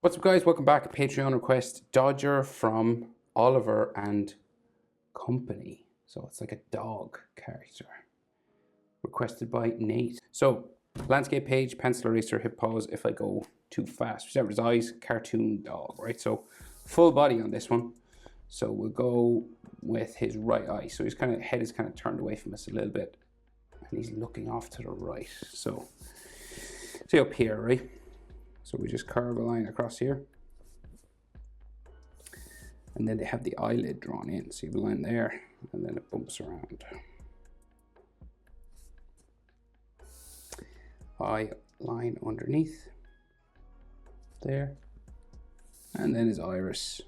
What's up, guys? Welcome back. Patreon request Dodger from Oliver and Company. So it's like a dog character. Requested by Nate. So, landscape page, pencil eraser, hip pause if I go too fast. Whichever his eyes, cartoon dog, right? So, full body on this one. So, we'll go with his right eye. So, his head is kind of turned away from us a little bit. And he's looking off to the right. So, see up here, right? So we just curve a line across here. And then they have the eyelid drawn in. So you have a line there, and then it bumps around. Eye line underneath. There. And then his iris.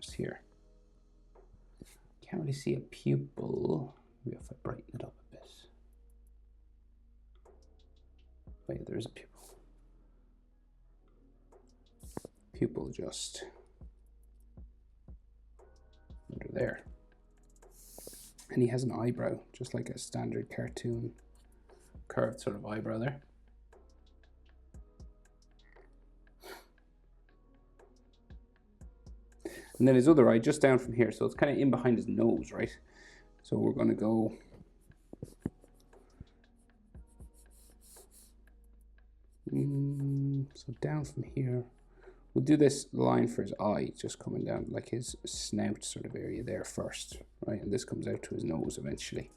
Just here. Can't really see a pupil. Maybe if I brighten it up a bit. Oh yeah, there is a pupil. Pupil just under there. And he has an eyebrow, just like a standard cartoon curved sort of eyebrow there. And then his other eye just down from here, so it's kind of in behind his nose, right? So we're going to go so down from here. We'll do this line for his eye, just coming down like his snout sort of area there first, right? And this comes out to his nose eventually.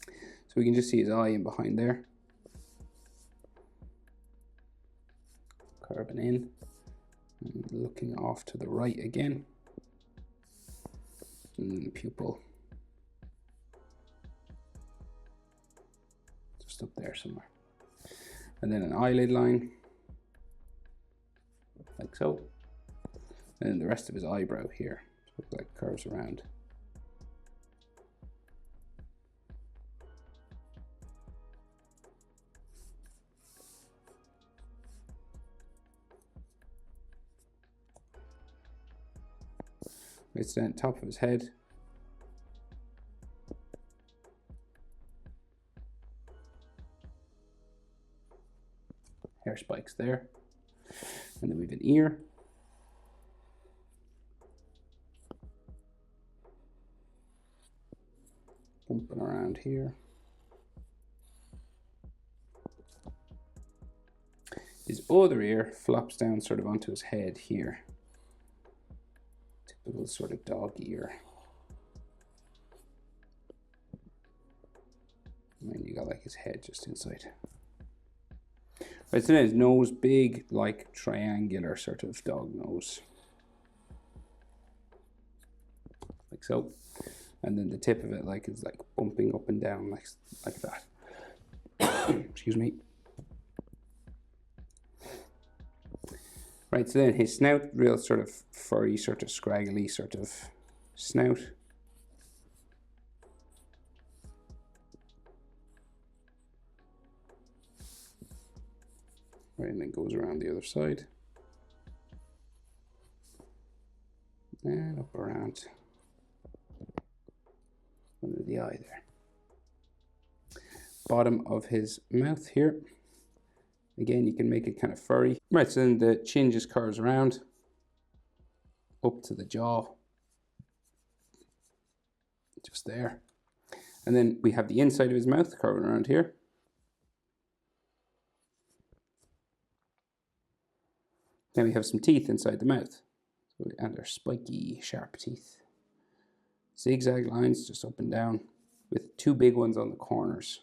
So we can just see his eye in behind there. Curving in and looking off to the right again. And then the pupil just up there somewhere. And then an eyelid line. Like so. And then the rest of his eyebrow here. So it like curves around. It's then top of his head. Hair spikes there. And then we have an ear. Bumping around here. His other ear flops down sort of onto his head here. Typical sort of dog ear. And then you got like his head just inside. Right, so then his nose, big, like triangular sort of dog nose. Like so. And then the tip of it like is like bumping up and down like that. Excuse me. Right, so then his snout, real sort of furry, sort of scraggly sort of snout. Right, and then goes around the other side. And up around under the eye there. Bottom of his mouth here. Again, you can make it kind of furry. Right, so then the chin just curves around up to the jaw. Just there. And then we have the inside of his mouth curving around here. Then we have some teeth inside the mouth. And they're spiky, sharp teeth. Zigzag lines just up and down with two big ones on the corners.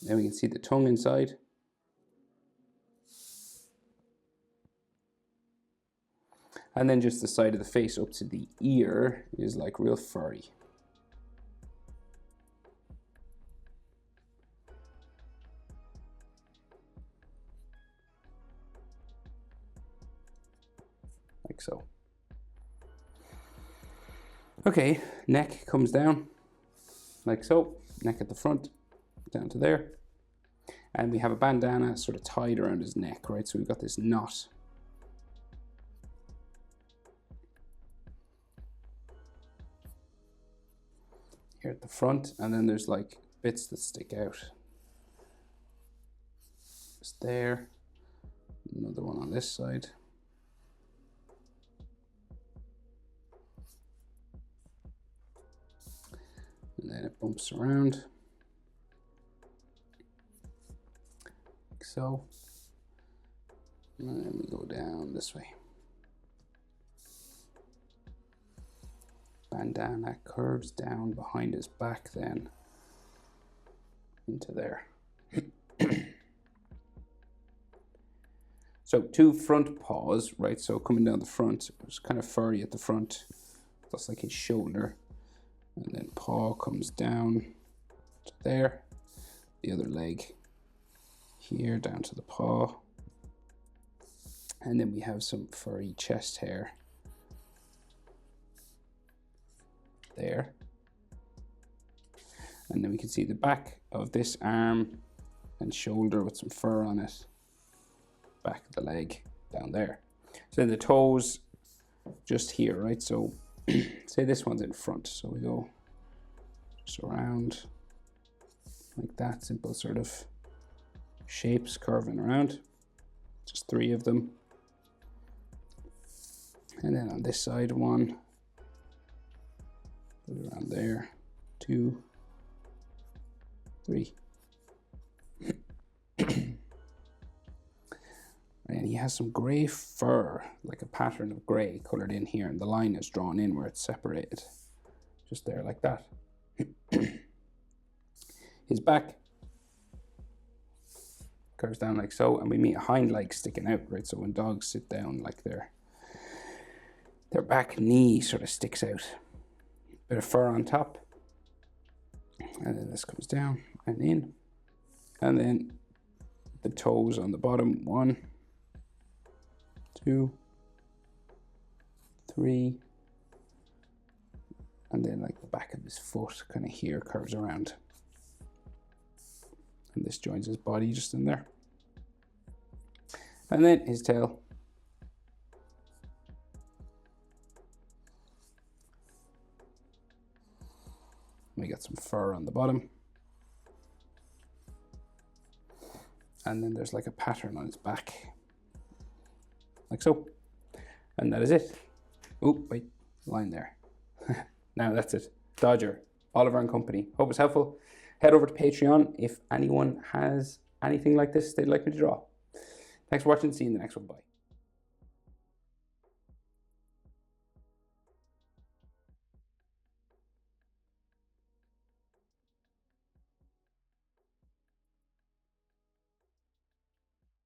Then we can see the tongue inside. And then just the side of the face up to the ear is like real furry. Like so. Okay, neck comes down like so. Neck at the front, down to there. And we have a bandana sort of tied around his neck, right? So we've got this knot. Here at the front, and then there's like bits that stick out. just there. Another one on this side. And then it bumps around, like so. And then we go down this way. Bandana curves down behind his back then into there. So 2 front paws, right? So coming down the front, it's kind of furry at the front. That's like his shoulder. And then paw comes down to there. The other leg here down to the paw. And then we have some furry chest hair there. And then we can see the back of this arm and shoulder with some fur on it. Back of the leg down there. So then the toes just here, right? So say this one's in front. So we go just around like that, simple sort of shapes curving around. Just 3 of them. And then on this side, 1. Put it around there. 2, 3. And he has some grey fur, like a pattern of grey colored in here, and the line is drawn in where it's separated. Just there like that. His back curves down like so, and we meet a hind leg sticking out, right? So when dogs sit down, like their back knee sort of sticks out. Bit of fur on top. And then this comes down and in. And then the toes on the bottom. 1, 2, 3. And then like the back of his foot kind of here curves around. And this joins his body just in there. And then his tail. We got some fur on the bottom. And then there's like a pattern on his back. Like so. And that is it. Oh, wait, line there. Now that's it. Dodger, Oliver and Company. Hope it's helpful. Head over to Patreon if anyone has anything like this they'd like me to draw. Thanks for watching. See you in the next one. Bye.